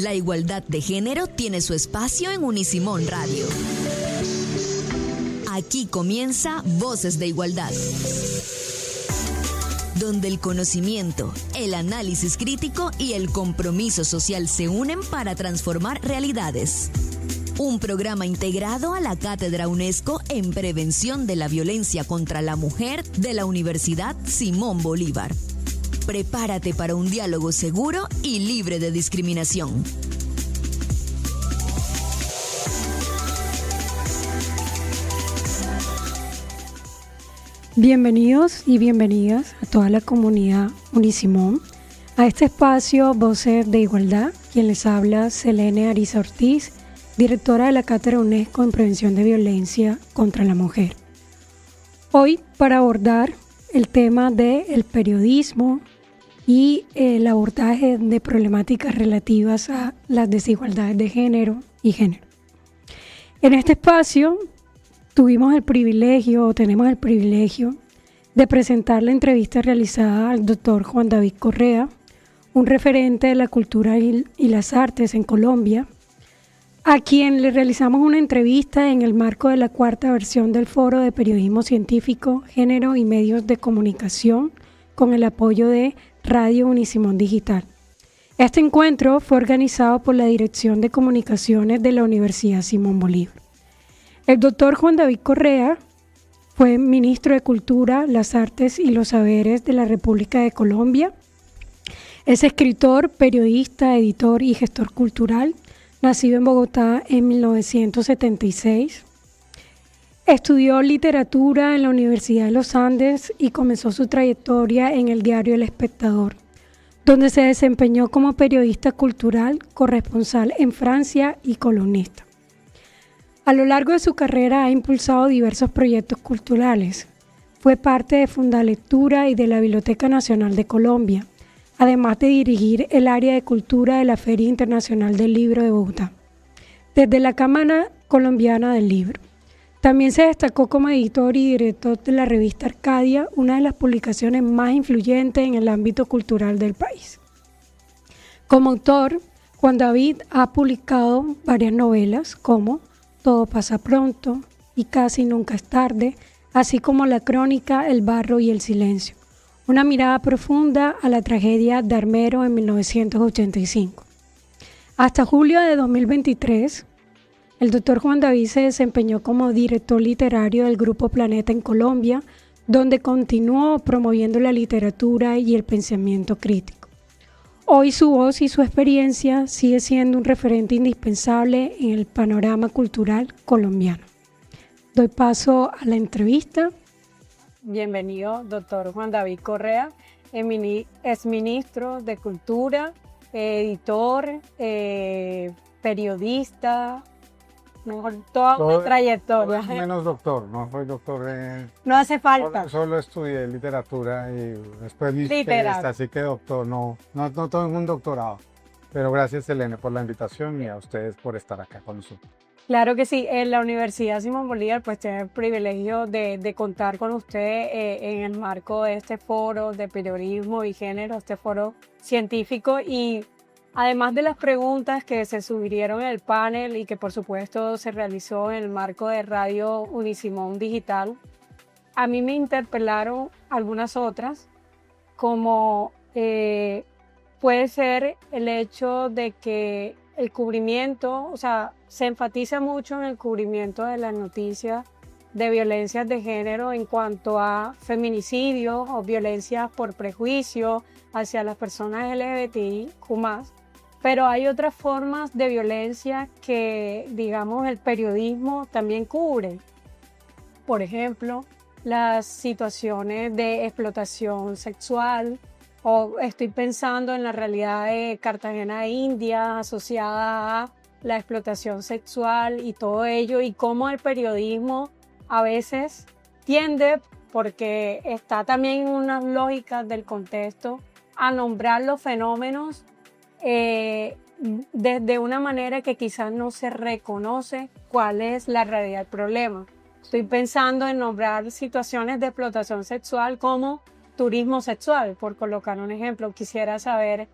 La igualdad de género tiene su espacio en Unisimón Radio. Aquí comienza Voces de Igualdad, donde el conocimiento, el análisis crítico y el compromiso social se unen para transformar realidades. Un programa integrado a la Cátedra UNESCO en Prevención de la Violencia contra la Mujer de la Universidad Simón Bolívar. Prepárate para un diálogo seguro y libre de discriminación. Bienvenidos y bienvenidas a toda la comunidad Unisimón, a este espacio Voces de Igualdad. Quien les habla, Selene Ariza Ortiz, directora de la Cátedra UNESCO en Prevención de Violencia contra la Mujer. Hoy, para abordar el tema del periodismo y el abordaje de problemáticas relativas a las desigualdades de género y género. En este espacio tenemos el privilegio de presentar la entrevista realizada al doctor Juan David Correa, un referente de la cultura y las artes en Colombia, a quien le realizamos una entrevista en el marco de la cuarta versión del Foro de Periodismo Científico, Género y Medios de Comunicación, con el apoyo de Radio Unisimón Digital. Este encuentro fue organizado por la Dirección de Comunicaciones de la Universidad Simón Bolívar. El doctor Juan David Correa fue ministro de Cultura, las Artes y los Saberes de la República de Colombia. Es escritor, periodista, editor y gestor cultural, nacido en Bogotá en 1976. Estudió literatura en la Universidad de los Andes y comenzó su trayectoria en el diario El Espectador, donde se desempeñó como periodista cultural, corresponsal en Francia y columnista. A lo largo de su carrera ha impulsado diversos proyectos culturales. Fue parte de Fundalectura y de la Biblioteca Nacional de Colombia, además de dirigir el área de cultura de la Feria Internacional del Libro de Bogotá, desde la Cámara Colombiana del Libro. También se destacó como editor y director de la revista Arcadia, una de las publicaciones más influyentes en el ámbito cultural del país. Como autor, Juan David ha publicado varias novelas como Todo pasa pronto y Casi nunca es tarde, así como la crónica El barro y el silencio, una mirada profunda a la tragedia de Armero en 1985. Hasta julio de 2023, el doctor Juan David se desempeñó como director literario del Grupo Planeta en Colombia, donde continuó promoviendo la literatura y el pensamiento crítico. Hoy su voz y su experiencia sigue siendo un referente indispensable en el panorama cultural colombiano. Doy paso a la entrevista. Bienvenido, doctor Juan David Correa, exministro de Cultura, editor, periodista, toda una trayectoria. Menos doctor, no soy doctor. No hace falta. Solo estudié literatura y después así que doctor, no tengo un doctorado. Pero gracias, Selene, por la invitación y a ustedes por estar acá con nosotros. Claro que sí, en la Universidad Simón Bolívar pues tiene el privilegio de contar con usted en el marco de este foro de periodismo y género, este foro científico, y además de las preguntas que se sugirieron en el panel y que por supuesto se realizó en el marco de Radio Unisimón Digital, a mí me interpelaron algunas otras, como puede ser el hecho de que el cubrimiento, o sea, se enfatiza mucho en el cubrimiento de las noticias de violencias de género en cuanto a feminicidios o violencias por prejuicio hacia las personas LGBTIQ+. Pero hay otras formas de violencia que, digamos, el periodismo también cubre. Por ejemplo, las situaciones de explotación sexual, o estoy pensando en la realidad de Cartagena de Indias asociada a la explotación sexual y todo ello, y cómo el periodismo a veces tiende, porque está también en unas lógicas del contexto, a nombrar los fenómenos desde una manera que quizás no se reconoce cuál es la realidad del problema. Estoy pensando en nombrar situaciones de explotación sexual como turismo sexual, por colocar un ejemplo. Quisiera saber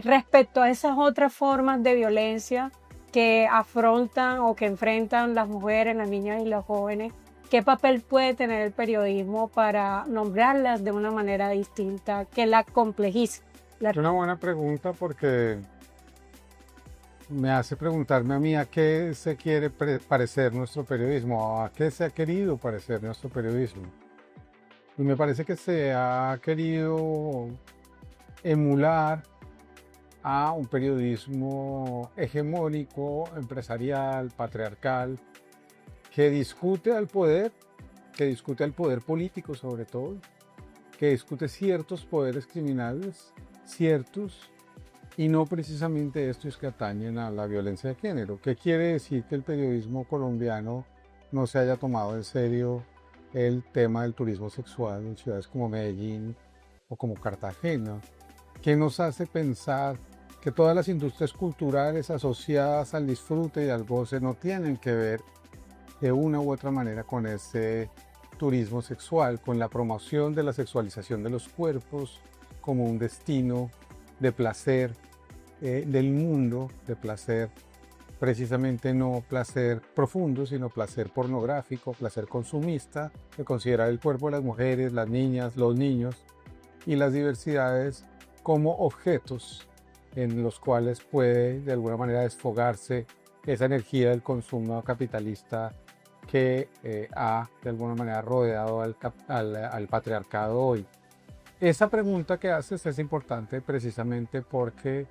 respecto a esas otras formas de violencia que afrontan o que enfrentan las mujeres, las niñas y los jóvenes, ¿qué papel puede tener el periodismo para nombrarlas de una manera distinta que la complejice? Es una buena pregunta porque me hace preguntarme a mí a qué se quiere parecer nuestro periodismo, a qué se ha querido parecer nuestro periodismo. Y me parece que se ha querido emular a un periodismo hegemónico, empresarial, patriarcal, que discute al poder, que discute al poder político sobre todo, que discute ciertos poderes criminales, ciertos, y no precisamente estos que atañen a la violencia de género. ¿Qué quiere decir que el periodismo colombiano no se haya tomado en serio el tema del turismo sexual en ciudades como Medellín o como Cartagena? ¿Qué nos hace pensar que todas las industrias culturales asociadas al disfrute y al goce no tienen que ver de una u otra manera con ese turismo sexual, con la promoción de la sexualización de los cuerpos como un destino de placer del mundo, de placer, precisamente no placer profundo, sino placer pornográfico, placer consumista, de considerar el cuerpo de las mujeres, las niñas, los niños y las diversidades como objetos en los cuales puede de alguna manera desfogarse esa energía del consumo capitalista que ha de alguna manera rodeado al patriarcado hoy. Esa pregunta que haces es importante precisamente porque,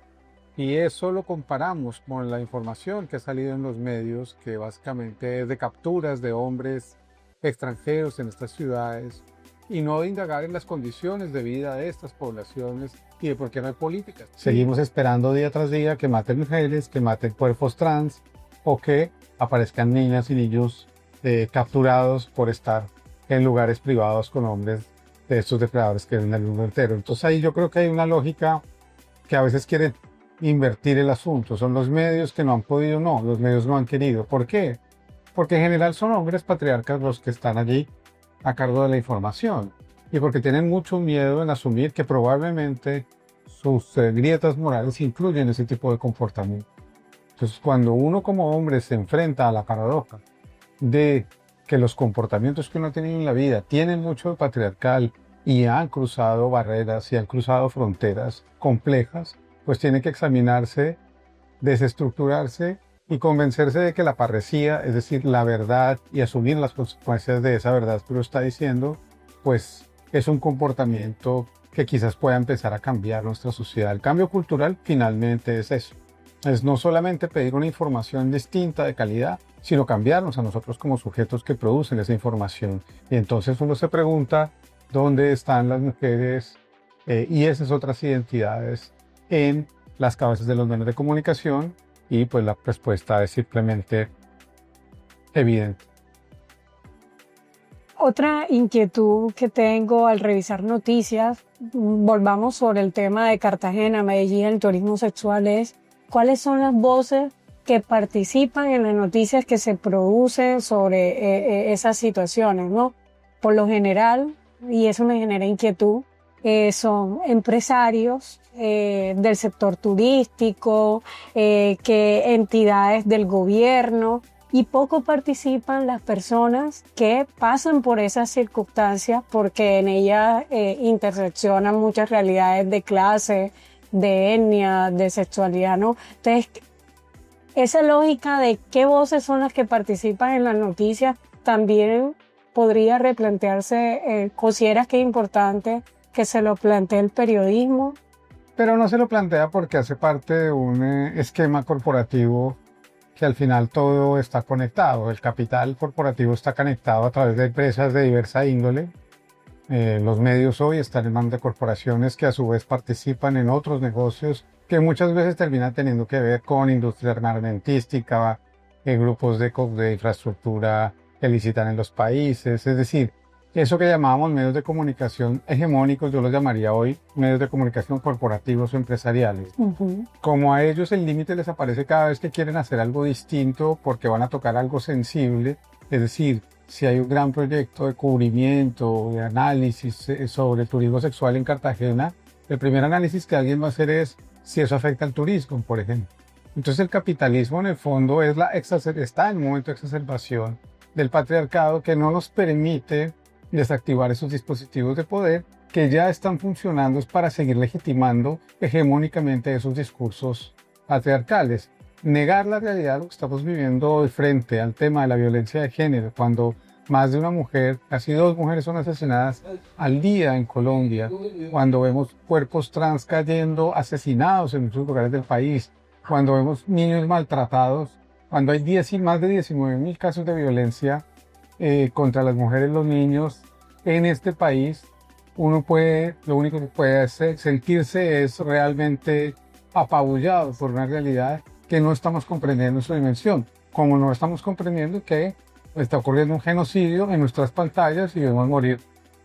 y eso lo comparamos con la información que ha salido en los medios, que básicamente es de capturas de hombres extranjeros en estas ciudades, y no de indagar en las condiciones de vida de estas poblaciones y de por qué no hay políticas. Seguimos esperando día tras día que maten mujeres, que maten cuerpos trans o que aparezcan niñas y niños capturados por estar en lugares privados con hombres de estos depredadores que ven el mundo entero. Entonces ahí yo creo que hay una lógica que a veces quiere invertir el asunto. Son los medios que no han podido, no, los medios no han querido. ¿Por qué? Porque en general son hombres patriarcas los que están allí a cargo de la información y porque tienen mucho miedo en asumir que probablemente sus grietas morales influyen en ese tipo de comportamiento. Entonces cuando uno como hombre se enfrenta a la paradoja de que los comportamientos que uno tiene en la vida tienen mucho de patriarcal y han cruzado barreras y han cruzado fronteras complejas, pues tiene que examinarse, desestructurarse y convencerse de que la parresía, es decir, la verdad y asumir las consecuencias de esa verdad que uno está diciendo, pues es un comportamiento que quizás pueda empezar a cambiar nuestra sociedad. El cambio cultural finalmente es eso. Es no solamente pedir una información distinta de calidad, sino cambiarnos a nosotros como sujetos que producen esa información. Y entonces uno se pregunta dónde están las mujeres y esas otras identidades en las cabezas de los medios de comunicación, y pues la respuesta es simplemente evidente. Otra inquietud que tengo al revisar noticias, volvamos sobre el tema de Cartagena, Medellín, el turismo sexual, es cuáles son las voces que participan en las noticias que se producen sobre esas situaciones, ¿no? Por lo general, y eso me genera inquietud, son empresarios del sector turístico, que entidades del gobierno, y poco participan las personas que pasan por esas circunstancias porque en ellas interseccionan muchas realidades de clase, de etnia, de sexualidad, ¿no? Entonces, esa lógica de qué voces son las que participan en las noticias también podría replantearse. ¿Consideras que es importante que se lo plantee el periodismo? Pero no se lo plantea porque hace parte de un esquema corporativo que al final todo está conectado. El capital corporativo está conectado a través de empresas de diversa índole. Los medios hoy están en manos de corporaciones que a su vez participan en otros negocios que muchas veces terminan teniendo que ver con industria armamentística, grupos de infraestructura que licitan en los países. Es decir, eso que llamábamos medios de comunicación hegemónicos, yo los llamaría hoy medios de comunicación corporativos o empresariales. Como a ellos el límite les aparece cada vez que quieren hacer algo distinto porque van a tocar algo sensible, es decir, si hay un gran proyecto de cubrimiento, de análisis sobre el turismo sexual en Cartagena, el primer análisis que alguien va a hacer es si eso afecta al turismo, por ejemplo. Entonces el capitalismo en el fondo está en un momento de exacerbación del patriarcado que no nos permite desactivar esos dispositivos de poder que ya están funcionando para seguir legitimando hegemónicamente esos discursos patriarcales. Negar la realidad de lo que estamos viviendo de frente al tema de la violencia de género, cuando más de una mujer, casi 2 mujeres son asesinadas al día en Colombia, cuando vemos cuerpos trans cayendo asesinados en muchos lugares del país, cuando vemos niños maltratados, cuando hay más de 19.000 casos de violencia contra las mujeres y los niños en este país, lo único que puede hacer, sentirse es realmente apabullado por una realidad que no estamos comprendiendo su dimensión, como no estamos comprendiendo que está ocurriendo un genocidio en nuestras pantallas y vemos morir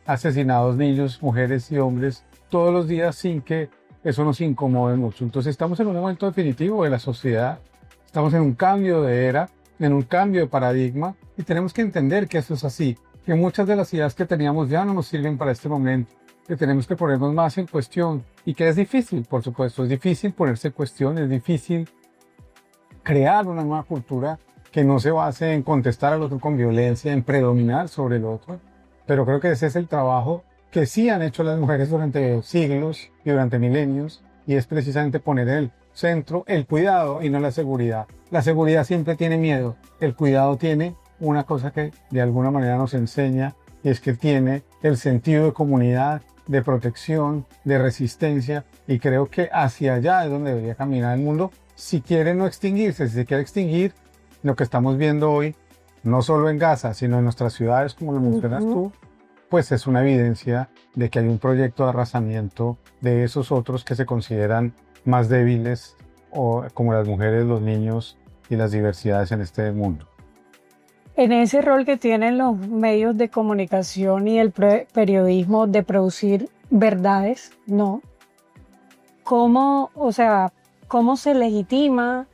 asesinados niños, mujeres y hombres todos los días sin que eso nos incomode mucho. Entonces estamos en un momento definitivo de la sociedad, estamos en un cambio de era, en un cambio de paradigma y tenemos que entender que eso es así, que muchas de las ideas que teníamos ya no nos sirven para este momento, que tenemos que ponernos más en cuestión y que es difícil, por supuesto, es difícil ponerse en cuestión, es difícil crear una nueva cultura que no se base en contestar al otro con violencia, en predominar sobre el otro, pero creo que ese es el trabajo que sí han hecho las mujeres durante siglos y durante milenios, y es precisamente poner en el centro el cuidado y no la seguridad. La seguridad siempre tiene miedo, el cuidado tiene una cosa que de alguna manera nos enseña, y es que tiene el sentido de comunidad, de protección, de resistencia, y creo que hacia allá es donde debería caminar el mundo, si quiere no extinguirse, si se quiere extinguir lo que estamos viendo hoy, no solo en Gaza, sino en nuestras ciudades, como lo mencionas tú, pues es una evidencia de que hay un proyecto de arrasamiento de esos otros que se consideran más débiles, como las mujeres, los niños y las diversidades en este mundo. En ese rol que tienen los medios de comunicación y el periodismo de producir verdades, ¿no? ¿Cómo se legitima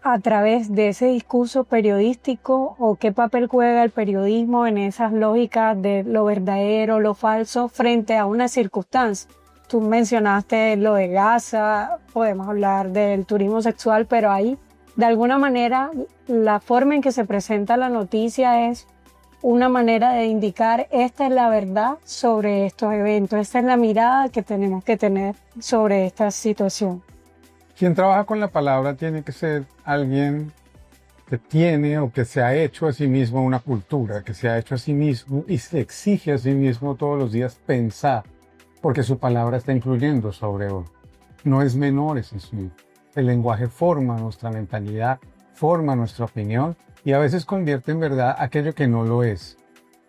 a través de ese discurso periodístico o qué papel juega el periodismo en esas lógicas de lo verdadero, lo falso frente a una circunstancia? Tú mencionaste lo de Gaza, podemos hablar del turismo sexual, pero ahí de alguna manera la forma en que se presenta la noticia es una manera de indicar esta es la verdad sobre estos eventos, esta es la mirada que tenemos que tener sobre esta situación. Quien trabaja con la palabra tiene que ser alguien que tiene o que se ha hecho a sí mismo una cultura, que se ha hecho a sí mismo y se exige a sí mismo todos los días pensar, porque su palabra está influyendo sobre uno. No es menor ese asunto. El lenguaje forma nuestra mentalidad, forma nuestra opinión y a veces convierte en verdad aquello que no lo es.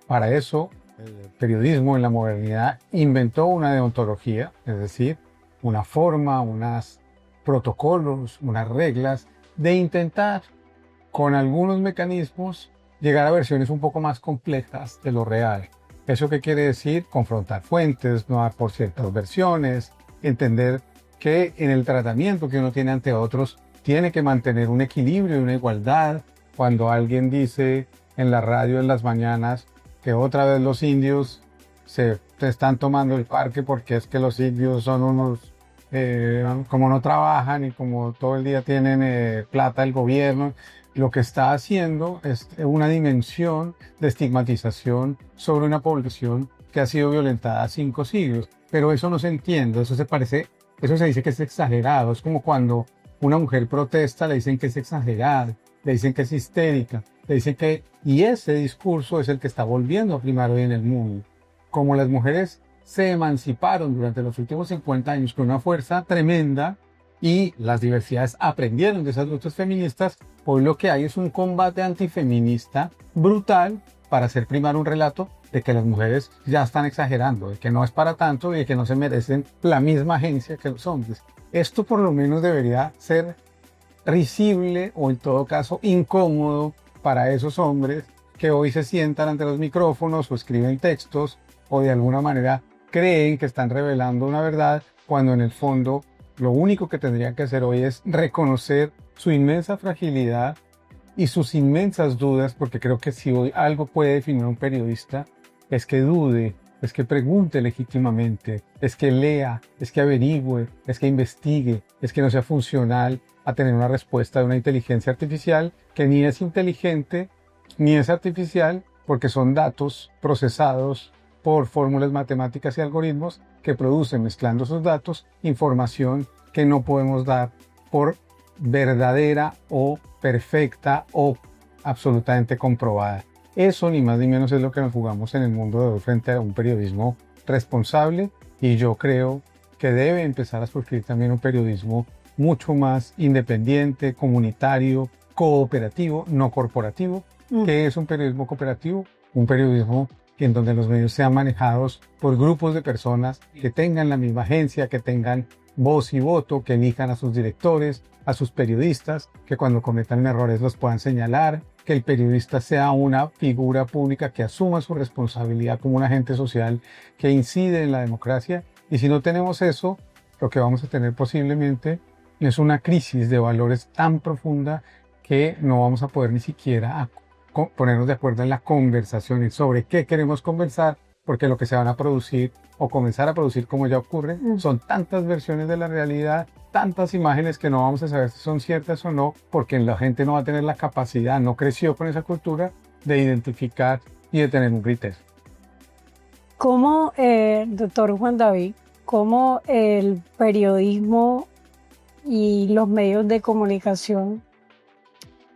Para eso, el periodismo en la modernidad inventó una deontología, es decir, una forma, unos protocolos, unas reglas de intentar con algunos mecanismos llegar a versiones un poco más complejas de lo real. ¿Eso qué quiere decir? Confrontar fuentes, no dar por ciertas versiones, entender que en el tratamiento que uno tiene ante otros tiene que mantener un equilibrio y una igualdad. Cuando alguien dice en la radio en las mañanas que otra vez los indios se están tomando el parque porque es que los indios son unos, como no trabajan y como todo el día tienen plata el gobierno, lo que está haciendo es una dimensión de estigmatización sobre una población que ha sido violentada 5 siglos. Pero eso no se entiende, eso se dice que es exagerado. Es como cuando una mujer protesta, le dicen que es exagerada, le dicen que es histérica, le dicen que... Y ese discurso es el que está volviendo a primar hoy en el mundo. Como las mujeres se emanciparon durante los últimos 50 años con una fuerza tremenda y las diversidades aprendieron de esas luchas feministas, hoy lo que hay es un combate antifeminista brutal para hacer primar un relato de que las mujeres ya están exagerando, de que no es para tanto y de que no se merecen la misma agencia que los hombres. Esto por lo menos debería ser risible o en todo caso incómodo para esos hombres que hoy se sientan ante los micrófonos o escriben textos o de alguna manera creen que están revelando una verdad cuando en el fondo lo único que tendrían que hacer hoy es reconocer su inmensa fragilidad y sus inmensas dudas, porque creo que si hoy algo puede definir a un periodista es que dude es que pregunte legítimamente, es que lea, es que averigüe, es que investigue, es que no sea funcional a tener una respuesta de una inteligencia artificial que ni es inteligente ni es artificial, porque son datos procesados por fórmulas matemáticas y algoritmos que producen, mezclando esos datos, información que no podemos dar por verdadera o perfecta o absolutamente comprobada. Eso ni más ni menos es lo que nos jugamos en el mundo de hoy frente a un periodismo responsable, y yo creo que debe empezar a surgir también un periodismo mucho más independiente, comunitario, cooperativo, no corporativo. ¿Qué es un periodismo cooperativo? Un periodismo en donde los medios sean manejados por grupos de personas que tengan la misma agencia, que tengan voz y voto, que elijan a sus directores, a sus periodistas, que cuando cometan errores los puedan señalar, que el periodista sea una figura pública que asuma su responsabilidad como un agente social que incide en la democracia. Y si no tenemos eso, lo que vamos a tener posiblemente es una crisis de valores tan profunda que no vamos a poder ni siquiera ponernos de acuerdo en la conversación y sobre qué queremos conversar, porque lo que se van a producir o comenzar a producir, como ya ocurre, son tantas versiones de la realidad, tantas imágenes que no vamos a saber si son ciertas o no, porque la gente no va a tener la capacidad, no creció con esa cultura de identificar y de tener un criterio. ¿Cómo, doctor Juan David, cómo el periodismo y los medios de comunicación,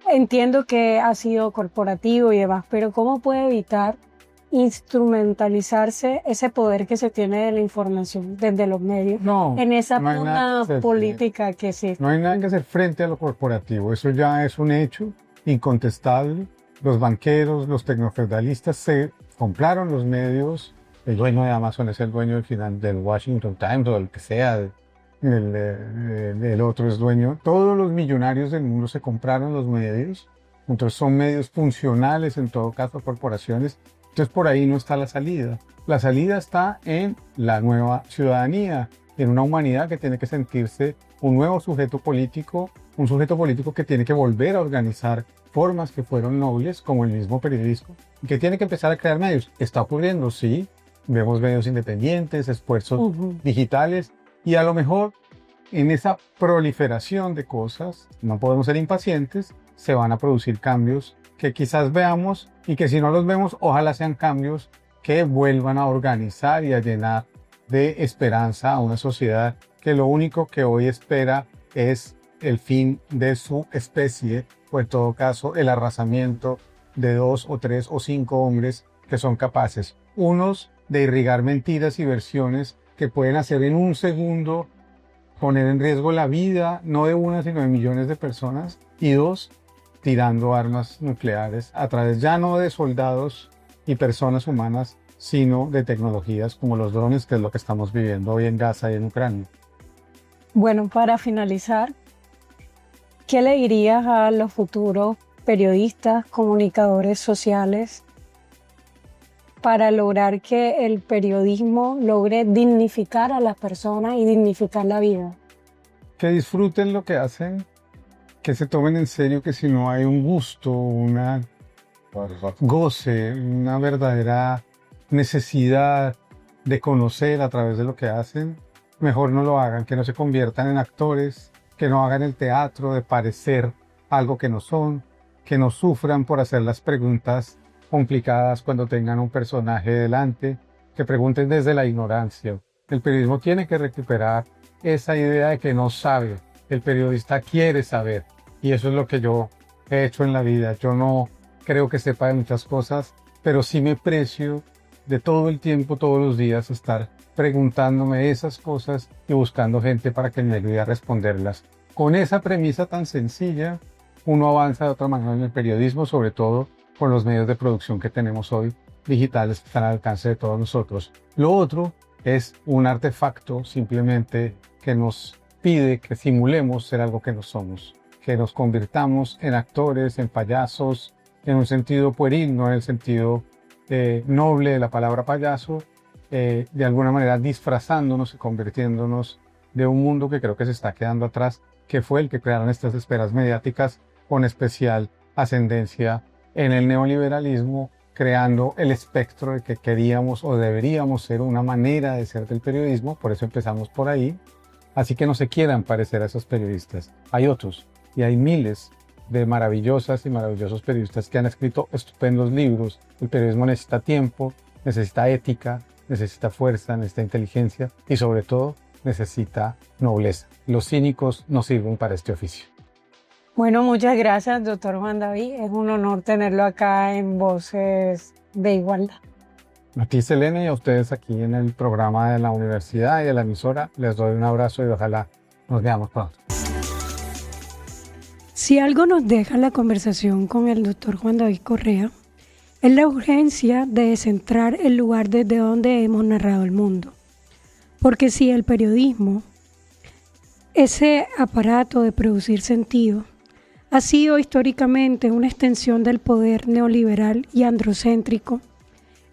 entiendo que ha sido corporativo y demás, pero cómo puede evitar instrumentalizarse ese poder que se tiene de la información desde los medios en esa pugna política que existe? No hay nada que hacer frente a lo corporativo, eso ya es un hecho incontestable. Los banqueros, los tecnofeudalistas se compraron los medios. El dueño de Amazon es el dueño del Washington Times o el que sea. El otro es dueño. Todos los millonarios del mundo se compraron los medios. Entonces son medios funcionales, en todo caso, corporaciones. Entonces por ahí no está la salida. La salida está en la nueva ciudadanía, en una humanidad que tiene que sentirse un nuevo sujeto político, un sujeto político que tiene que volver a organizar formas que fueron nobles, como el mismo periodismo, y que tiene que empezar a crear medios. Está ocurriendo, sí. Vemos medios independientes, esfuerzos digitales, y a lo mejor en esa proliferación de cosas, no podemos ser impacientes, se van a producir cambios que quizás veamos y que si no los vemos, ojalá sean cambios que vuelvan a organizar y a llenar de esperanza a una sociedad que lo único que hoy espera es el fin de su especie, o en todo caso el arrasamiento de 2 o 3 o 5 hombres que son capaces, unos de irrigar mentiras y versiones que pueden hacer en un segundo poner en riesgo la vida, no de una, sino de millones de personas, y 2, tirando armas nucleares a través ya no de soldados y personas humanas, sino de tecnologías como los drones, que es lo que estamos viviendo hoy en Gaza y en Ucrania. Bueno, para finalizar, ¿qué le dirías a los futuros periodistas, comunicadores sociales, para lograr que el periodismo logre dignificar a las personas y dignificar la vida? Que disfruten lo que hacen, que se tomen en serio que si no hay un gusto, una goce, una verdadera necesidad de conocer a través de lo que hacen, mejor no lo hagan, que no se conviertan en actores, que no hagan el teatro de parecer algo que no son, que no sufran por hacer las preguntas complicadas cuando tengan un personaje delante, que pregunten desde la ignorancia. El periodismo tiene que recuperar esa idea de que no sabe, el periodista quiere saber, y eso es lo que yo he hecho en la vida. Yo no creo que sepa de muchas cosas, pero sí me precio de todo el tiempo, todos los días, estar preguntándome esas cosas y buscando gente para que me ayude a responderlas. Con esa premisa tan sencilla, uno avanza de otra manera en el periodismo, sobre todo con los medios de producción que tenemos hoy, digitales, que están al alcance de todos nosotros. Lo otro es un artefacto simplemente que nos pide que simulemos ser algo que no somos, que nos convirtamos en actores, en payasos, en un sentido pueril, no en el sentido noble de la palabra payaso, de alguna manera disfrazándonos y convirtiéndonos de un mundo que creo que se está quedando atrás, que fue el que crearon estas esferas mediáticas con especial ascendencia en el neoliberalismo creando el espectro de que queríamos o deberíamos ser una manera de ser del periodismo, por eso empezamos por ahí. Así que no se quieran parecer a esos periodistas. Hay otros, y hay miles de maravillosas y maravillosos periodistas que han escrito estupendos libros. El periodismo necesita tiempo, necesita ética, necesita fuerza, necesita inteligencia y sobre todo necesita nobleza. Los cínicos no sirven para este oficio. Bueno, muchas gracias, doctor Juan David. Es un honor tenerlo acá en Voces de Igualdad. A ti, Selene, y a ustedes aquí en el programa de la universidad y de la emisora, les doy un abrazo y ojalá nos veamos pronto. Si algo nos deja la conversación con el doctor Juan David Correa, es la urgencia de descentrar el lugar desde donde hemos narrado el mundo. Porque si el periodismo, ese aparato de producir sentido, ha sido históricamente una extensión del poder neoliberal y androcéntrico,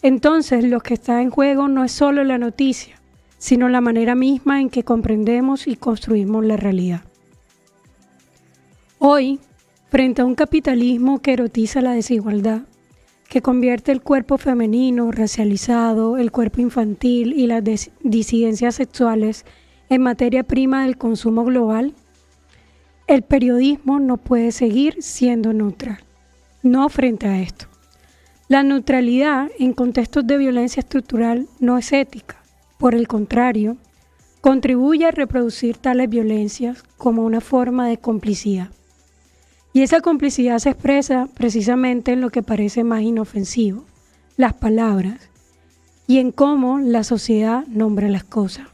entonces lo que está en juego no es solo la noticia, sino la manera misma en que comprendemos y construimos la realidad. Hoy, frente a un capitalismo que erotiza la desigualdad, que convierte el cuerpo femenino racializado, el cuerpo infantil y las disidencias sexuales en materia prima del consumo global, el periodismo no puede seguir siendo neutral, no frente a esto. La neutralidad en contextos de violencia estructural no es ética, por el contrario, contribuye a reproducir tales violencias como una forma de complicidad. Y esa complicidad se expresa precisamente en lo que parece más inofensivo, las palabras, y en cómo la sociedad nombra las cosas.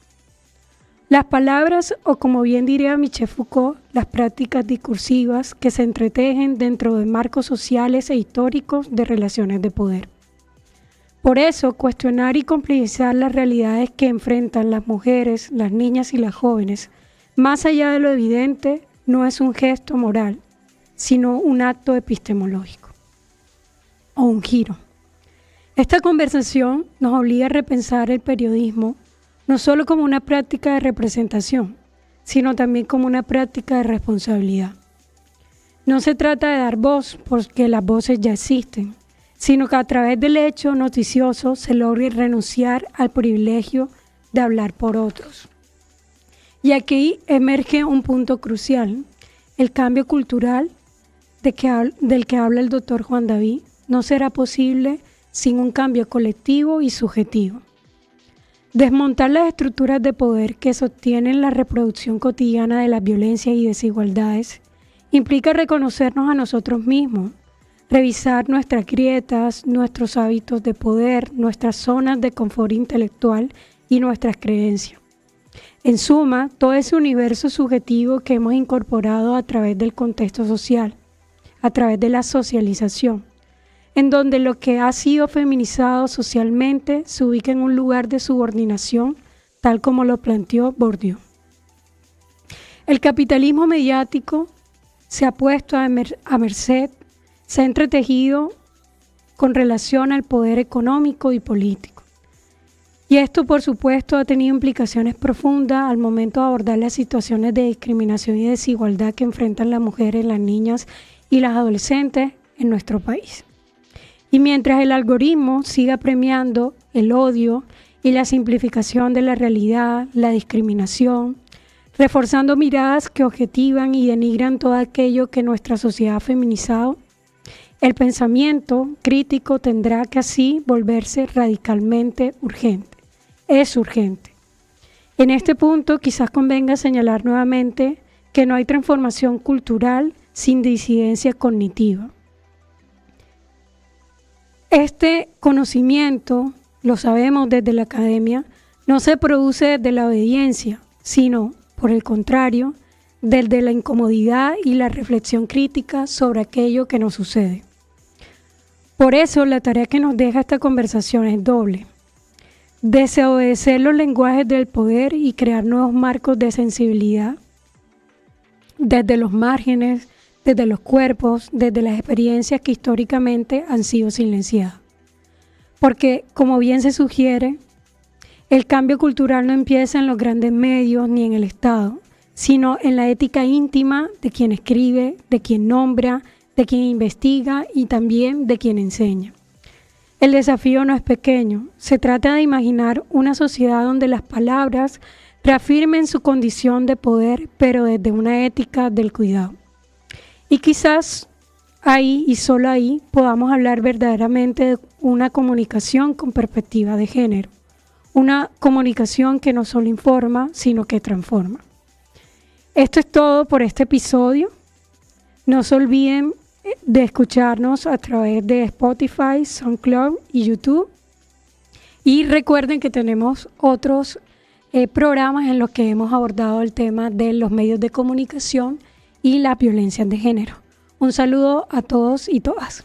Las palabras, o como bien diría Michel Foucault, las prácticas discursivas que se entretejen dentro de marcos sociales e históricos de relaciones de poder. Por eso, cuestionar y complejizar las realidades que enfrentan las mujeres, las niñas y las jóvenes, más allá de lo evidente, no es un gesto moral, sino un acto epistemológico o un giro. Esta conversación nos obliga a repensar el periodismo no solo como una práctica de representación, sino también como una práctica de responsabilidad. No se trata de dar voz porque las voces ya existen, sino que a través del hecho noticioso se logre renunciar al privilegio de hablar por otros. Y aquí emerge un punto crucial: el cambio cultural del que habla el doctor Juan David no será posible sin un cambio colectivo y subjetivo. Desmontar las estructuras de poder que sostienen la reproducción cotidiana de las violencias y desigualdades implica reconocernos a nosotros mismos, revisar nuestras grietas, nuestros hábitos de poder, nuestras zonas de confort intelectual y nuestras creencias. En suma, todo ese universo subjetivo que hemos incorporado a través del contexto social, a través de la socialización, en donde lo que ha sido feminizado socialmente se ubica en un lugar de subordinación, tal como lo planteó Bourdieu. El capitalismo mediático se ha puesto a merced, se ha entretejido con relación al poder económico y político. Y esto, por supuesto, ha tenido implicaciones profundas al momento de abordar las situaciones de discriminación y desigualdad que enfrentan las mujeres, las niñas y las adolescentes en nuestro país. Y mientras el algoritmo siga premiando el odio y la simplificación de la realidad, la discriminación, reforzando miradas que objetivan y denigran todo aquello que nuestra sociedad ha feminizado, el pensamiento crítico tendrá que así volverse radicalmente urgente. Es urgente. En este punto quizás convenga señalar nuevamente que no hay transformación cultural sin disidencia cognitiva. Este conocimiento, lo sabemos desde la academia, no se produce desde la obediencia, sino, por el contrario, desde la incomodidad y la reflexión crítica sobre aquello que nos sucede. Por eso, la tarea que nos deja esta conversación es doble: desobedecer los lenguajes del poder y crear nuevos marcos de sensibilidad, desde los márgenes, desde los cuerpos, desde las experiencias que históricamente han sido silenciadas. Porque, como bien se sugiere, el cambio cultural no empieza en los grandes medios ni en el Estado, sino en la ética íntima de quien escribe, de quien nombra, de quien investiga y también de quien enseña. El desafío no es pequeño. Se trata de imaginar una sociedad donde las palabras reafirmen su condición de poder, pero desde una ética del cuidado. Y quizás ahí y solo ahí podamos hablar verdaderamente de una comunicación con perspectiva de género. Una comunicación que no solo informa, sino que transforma. Esto es todo por este episodio. No se olviden de escucharnos a través de Spotify, SoundCloud y YouTube. Y recuerden que tenemos otros programas en los que hemos abordado el tema de los medios de comunicación y la violencia de género. Un saludo a todos y todas.